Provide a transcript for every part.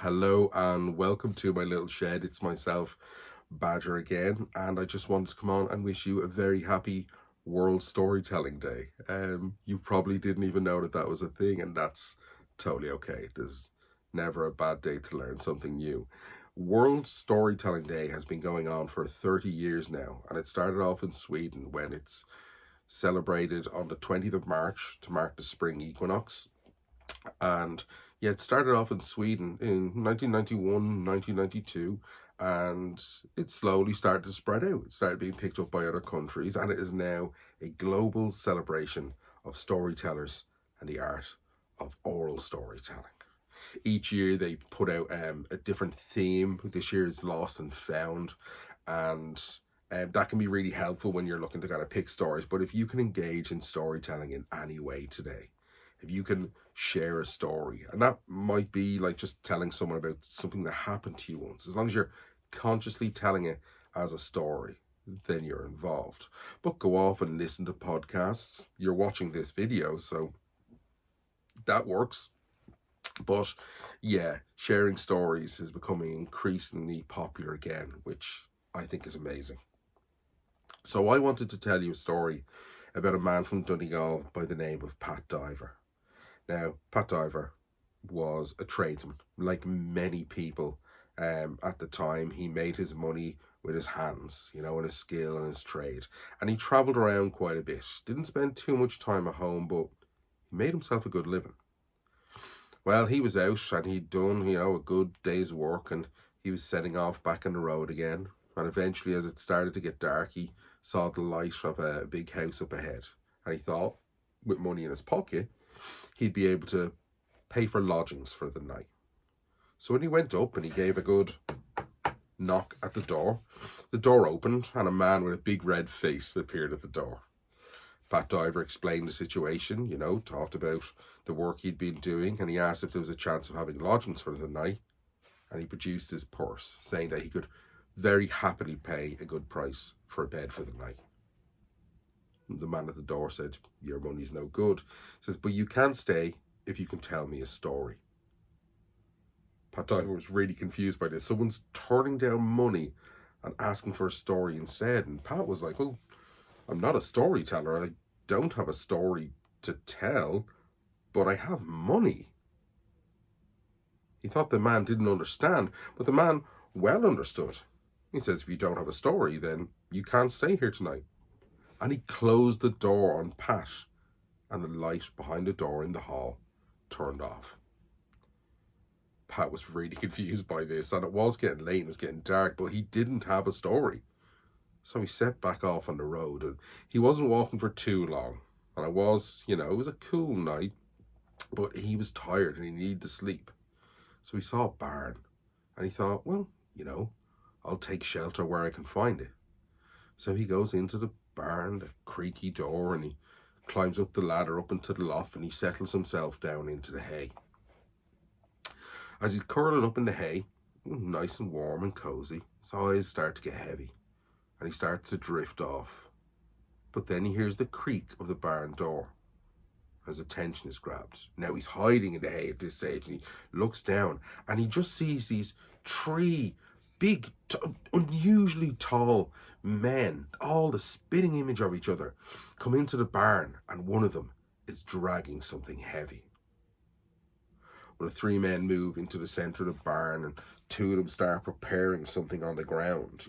Hello and welcome to my little shed. It's myself, Badger again, and I just wanted to come on and wish you a very happy World Storytelling Day. You probably didn't even know that that was a thing, and that's totally okay. There's never a bad day to learn something new. World Storytelling Day has been going on for 30 years now, and it started off in Sweden when it's celebrated on the 20th of March to mark the spring equinox. And yeah, it started off in Sweden in 1991, 1992, and it slowly started to spread out. It started being picked up by other countries, and it is now a global celebration of storytellers and the art of oral storytelling. Each year they put out a different theme. This year is Lost and Found, and that can be really helpful when you're looking to kind of pick stories. But if you can engage in storytelling in any way today, if you can share a story, and that might be like just telling someone about something that happened to you once, as long as you're consciously telling it as a story, then you're involved. But go off and listen to podcasts. You're watching this video, so that works. But yeah, sharing stories is becoming increasingly popular again, which I think is amazing. So I wanted to tell you a story about a man from Donegal by the name of Pat Diver. Now, Pat Diver was a tradesman, like many people at the time. He made his money with his hands, and his skill and his trade. And he travelled around quite a bit. Didn't spend too much time at home, but he made himself a good living. Well, he was out and he'd done, a good day's work, and he was setting off back on the road again. And eventually, as it started to get dark, he saw the light of a big house up ahead. And he thought, with money in his pocket, he'd be able to pay for lodgings for the night. So when he went up and he gave a good knock at the door opened and a man with a big red face appeared at the door. Pat Diver explained the situation, talked about the work he'd been doing, and he asked if there was a chance of having lodgings for the night. And he produced his purse, saying that he could very happily pay a good price for a bed for the night. The man at the door said, "Your money's no good." He says, "But you can stay if you can tell me a story." Pat Diver was really confused by this. Someone's turning down money and asking for a story instead. And Pat was like, "Well, I'm not a storyteller. I don't have a story to tell, but I have money." He thought the man didn't understand, but the man well understood. He says, "If you don't have a story, then you can't stay here tonight." And he closed the door on Pat, and the light behind the door in the hall turned off. Pat was really confused by this, and it was getting late and it was getting dark, but he didn't have a story. So he set back off on the road, and he wasn't walking for too long. And it was a cool night, but he was tired and he needed to sleep. So he saw a barn, and he thought, well, I'll take shelter where I can find it. So he goes into the barn, the creaky door, and he climbs up the ladder up into the loft, and he settles himself down into the hay. As he's curling up in the hay, nice and warm and cozy, his eyes start to get heavy, and he starts to drift off. But then he hears the creak of the barn door. His attention is grabbed. Now he's hiding in the hay at this stage, and he looks down, and he just sees these three big, unusually tall men, all the spitting image of each other, come into the barn, and one of them is dragging something heavy. Well, the three men move into the center of the barn, and two of them start preparing something on the ground,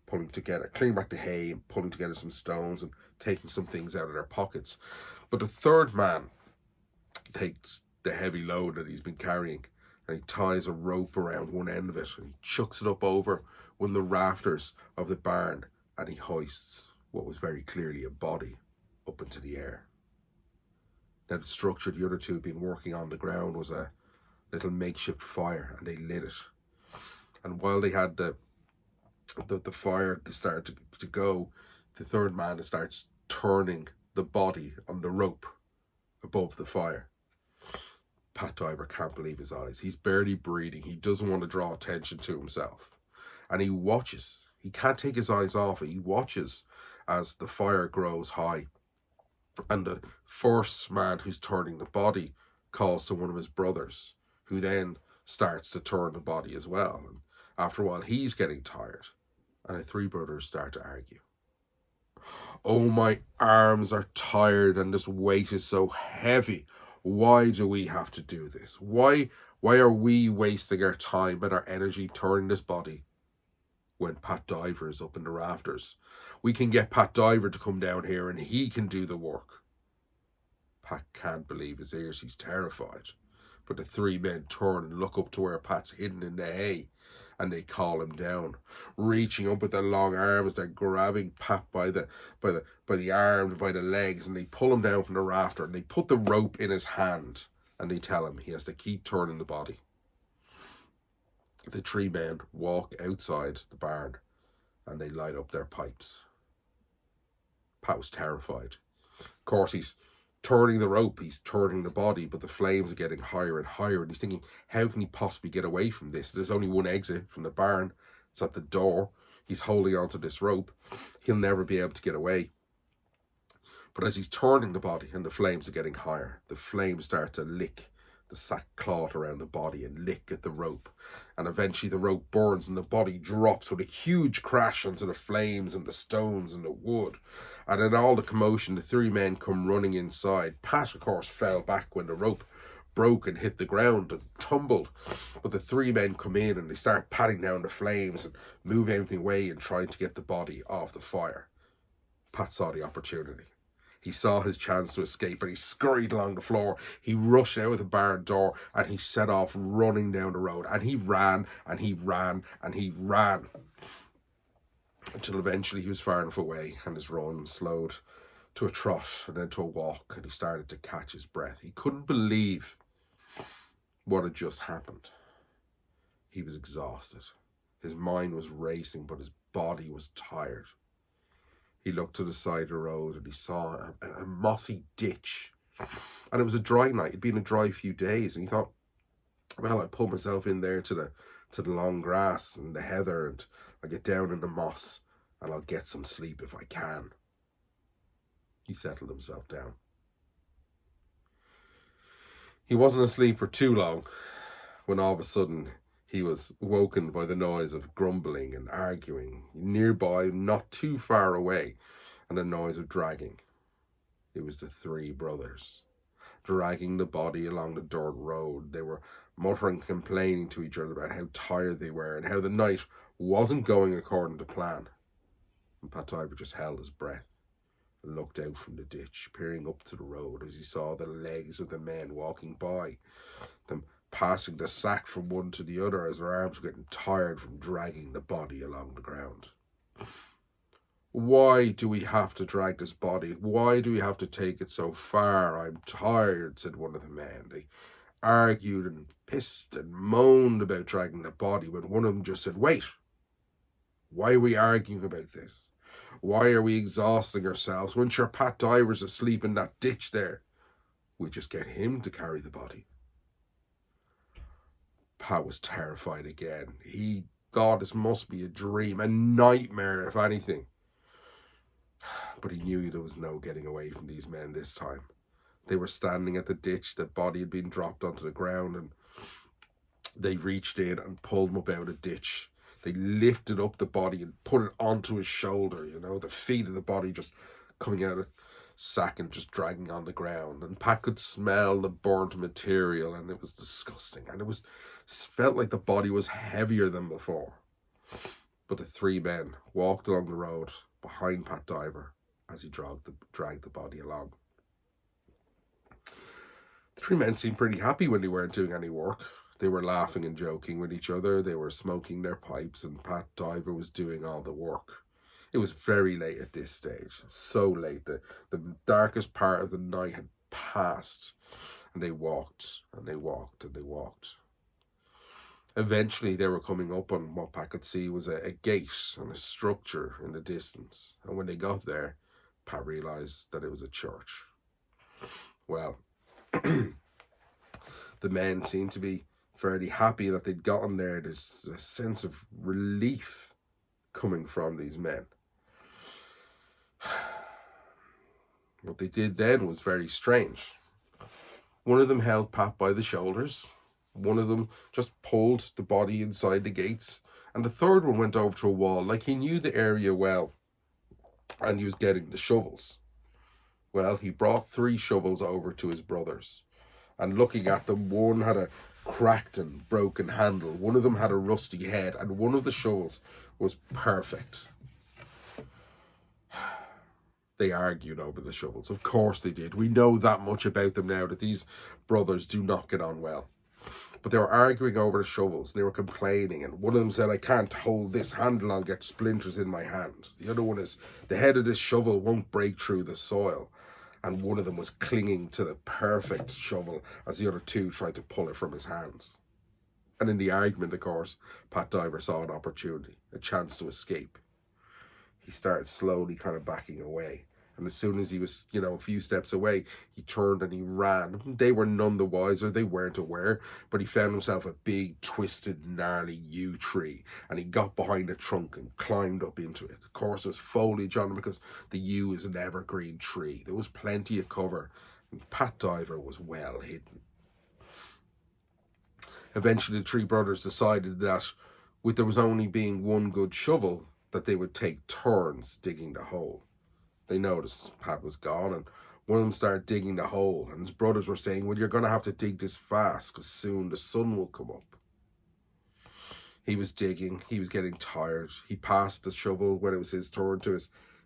pulling together, cleaning back the hay, and pulling together some stones and taking some things out of their pockets. But the third man takes the heavy load that he's been carrying, and he ties a rope around one end of it, and he chucks it up over one of the rafters of the barn, and he hoists what was very clearly a body up into the air. Now, the structure the other two had been working on the ground was a little makeshift fire, and they lit it. And while they had the fire to start to go, the third man starts turning the body on the rope above the fire. Pat Diver can't believe his eyes. He's barely breathing. He doesn't want to draw attention to himself. And he watches. He can't take his eyes off it. He watches as the fire grows high. And the first man who's turning the body calls to one of his brothers, who then starts to turn the body as well. And after a while, he's getting tired. And the three brothers start to argue. Oh, my arms are tired and this weight is so heavy. Why do we have to do this? Why are we wasting our time and our energy turning this body when Pat Diver is up in the rafters? We can get Pat Diver to come down here and he can do the work. Pat can't believe his ears. He's terrified. But the three men turn and look up to where Pat's hidden in the hay, and they call him down. Reaching up with their long arms, they're grabbing Pat by the arms, by the legs, and they pull him down from the rafter, and they put the rope in his hand, and they tell him he has to keep turning the body. The three men walk outside the barn, and they light up their pipes. Pat was terrified. Of course, he's turning the rope, he's turning the body, but the flames are getting higher and higher, and he's thinking, how can he possibly get away from this? There's only one exit from the barn. It's at the door. He's holding onto this rope. He'll never be able to get away. But as he's turning the body and the flames are getting higher, the flames start to lick the sackcloth around the body and lick at the rope. And eventually the rope burns and the body drops with a huge crash onto the flames and the stones and the wood. And in all the commotion, the three men come running inside. Pat, of course, fell back when the rope broke and hit the ground and tumbled. But the three men come in and they start patting down the flames and move everything away and trying to get the body off the fire. Pat saw the opportunity. He saw his chance to escape and he scurried along the floor. He rushed out of the barn door and he set off running down the road. And he ran and he ran and he ran until eventually he was far enough away and his run slowed to a trot and then to a walk, and he started to catch his breath. He couldn't believe what had just happened. He was exhausted. His mind was racing, but his body was tired. He looked to the side of the road and he saw a mossy ditch. And it was a dry night. It'd been a dry few days. And he thought, well, I'll pull myself in there to the long grass and the heather, and I'll get down in the moss and I'll get some sleep if I can. He settled himself down. He wasn't asleep for too long when all of a sudden he was woken by the noise of grumbling and arguing nearby, not too far away, and the noise of dragging. It was the three brothers dragging the body along the dirt road. They were muttering, complaining to each other about how tired they were and how the night wasn't going according to plan. And Pat Diver just held his breath and looked out from the ditch, peering up to the road as he saw the legs of the men walking by, them passing the sack from one to the other as their arms were getting tired from dragging the body along the ground. Why do we have to drag this body? Why do we have to take it so far? I'm tired, said one of the men. They argued and pissed and moaned about dragging the body when one of them just said, wait, why are we arguing about this? Why are we exhausting ourselves when sure Pat Diver's asleep in that ditch there? We just get him to carry the body. Pat was terrified again. He thought this must be a dream, a nightmare if anything. But he knew there was no getting away from these men this time. They were standing at the ditch. The body had been dropped onto the ground, and they reached in and pulled him up out of the ditch. They lifted up the body and put it onto his shoulder, the feet of the body just coming out of the sack and just dragging on the ground. And Pat could smell the burnt material, and it was disgusting. And it felt like the body was heavier than before. But the three men walked along the road behind Pat Diver as he dragged the body along. The three men seemed pretty happy when they weren't doing any work. They were laughing and joking with each other. They were smoking their pipes, and Pat Diver was doing all the work. It was very late at this stage, so late that the darkest part of the night had passed, and they walked and they walked and they walked. Eventually they were coming up on what Pat could see was a gate and a structure in the distance, and when they got there, Pat realised that it was a church. Well, the men seemed to be fairly happy that they'd gotten there. There's a sense of relief coming from these men. What they did then was very strange. One of them held Pat by the shoulders One of them just pulled the body inside the gates, and the third one went over to a wall, like he knew the area well, and he was getting the shovels. Well, he brought 3 shovels over to his brothers, and looking at them, one had a cracked and broken handle, one of them had a rusty head, and one of the shovels was perfect. They argued over the shovels. Of course they did. We know that much about them now, that these brothers do not get on well. But they were arguing over the shovels. They were complaining, and one of them said, I can't hold this handle, I'll get splinters in my hand. The other one is, the head of this shovel won't break through the soil. And one of them was clinging to the perfect shovel as the other 2 tried to pull it from his hands. And in the argument, of course, Pat Diver saw an opportunity, a chance to escape. He started slowly kind of backing away. And as soon as he was, a few steps away, he turned and he ran. They were none the wiser, they weren't aware, but he found himself a big, twisted, gnarly yew tree. And he got behind a trunk and climbed up into it. Of course, there was foliage on it because the yew is an evergreen tree. There was plenty of cover, and Pat Diver was well hidden. Eventually, the 3 brothers decided that, with there was only being one good shovel, that they would take turns digging the hole. They noticed Pat was gone, and one of them started digging the hole, and his brothers were saying, well, you're going to have to dig this fast because soon the sun will come up. He was digging. He was getting tired. He passed the shovel when it was his turn to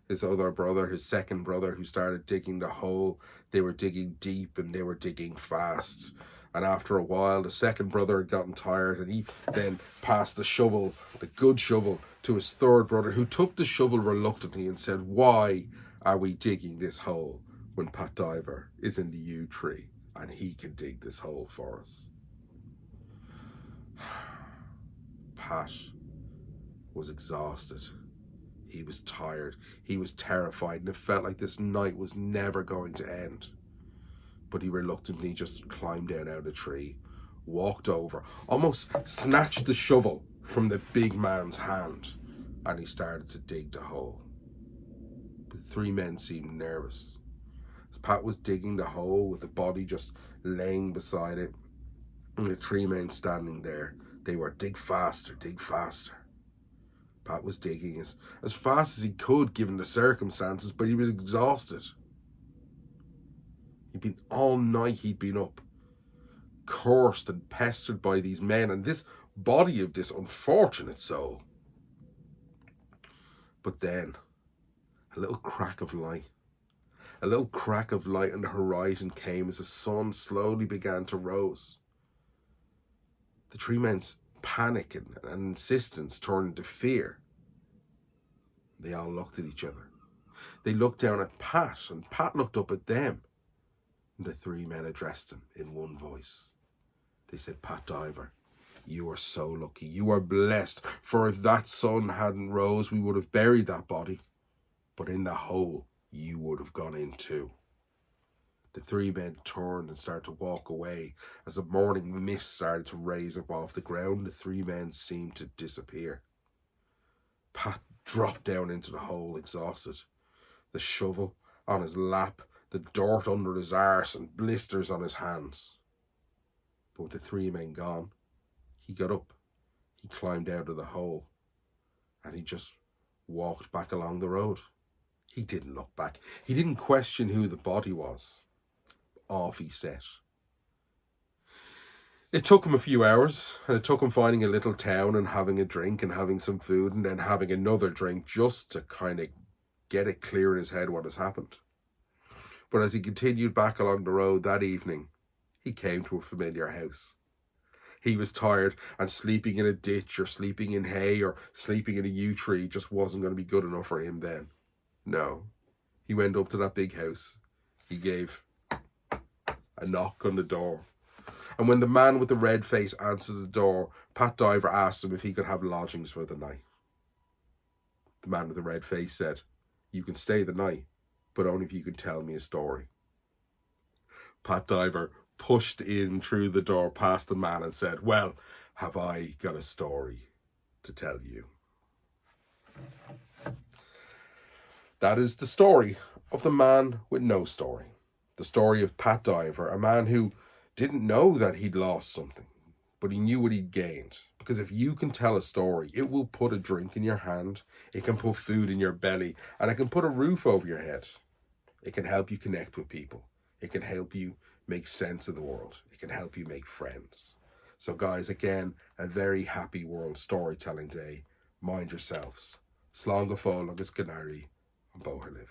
his other brother, his second brother, who started digging the hole. They were digging deep and they were digging fast. And after a while, the second brother had gotten tired, and he then passed the shovel, the good shovel, to his third brother, who took the shovel reluctantly and said, why are we digging this hole when Pat Diver is in the yew tree and he can dig this hole for us? Pat was exhausted. He was tired. He was terrified, and it felt like this night was never going to end. But he reluctantly just climbed down out of the tree, walked over, almost snatched the shovel from the big man's hand, and he started to dig the hole. The 3 men seemed nervous. As Pat was digging the hole with the body just laying beside it, and the 3 men standing there, they were, dig faster, dig faster. Pat was digging as fast as he could given the circumstances, but he was exhausted. All night he'd been up, cursed and pestered by these men and this body of this unfortunate soul. But then, a little crack of light on the horizon came as the sun slowly began to rise. The 3 men's panic and insistence turned into fear. They all looked at each other. They looked down at Pat, and Pat looked up at them. And the 3 men addressed him in one voice. They said, Pat Diver, you are so lucky. You are blessed. For if that sun hadn't rose, we would have buried that body. But in the hole, you would have gone in too. The 3 men turned and started to walk away. As the morning mist started to raise up off the ground, the 3 men seemed to disappear. Pat dropped down into the hole, exhausted. The shovel on his lap, the dirt under his arse, and blisters on his hands. But with the 3 men gone, he got up, he climbed out of the hole, and he just walked back along the road. He didn't look back. He didn't question who the body was. Off he set. It took him a few hours, and it took him finding a little town and having a drink and having some food and then having another drink just to kind of get it clear in his head what has happened. But as he continued back along the road that evening, he came to a familiar house. He was tired, and sleeping in a ditch or sleeping in hay or sleeping in a yew tree just wasn't going to be good enough for him then. No, he went up to that big house. He gave a knock on the door. And when the man with the red face answered the door, Pat Diver asked him if he could have lodgings for the night. The man with the red face said, you can stay the night, but only if you can tell me a story. Pat Diver pushed in through the door past the man and said, well, have I got a story to tell you? That is the story of the man with no story. The story of Pat Diver, a man who didn't know that he'd lost something, but he knew what he'd gained. Because if you can tell a story, it will put a drink in your hand, it can put food in your belly, and it can put a roof over your head. It can help you connect with people. It can help you make sense of the world. It can help you make friends. So guys, again, a very happy World Storytelling Day. Mind yourselves. Slán go fóill agus Canary and Boherliv.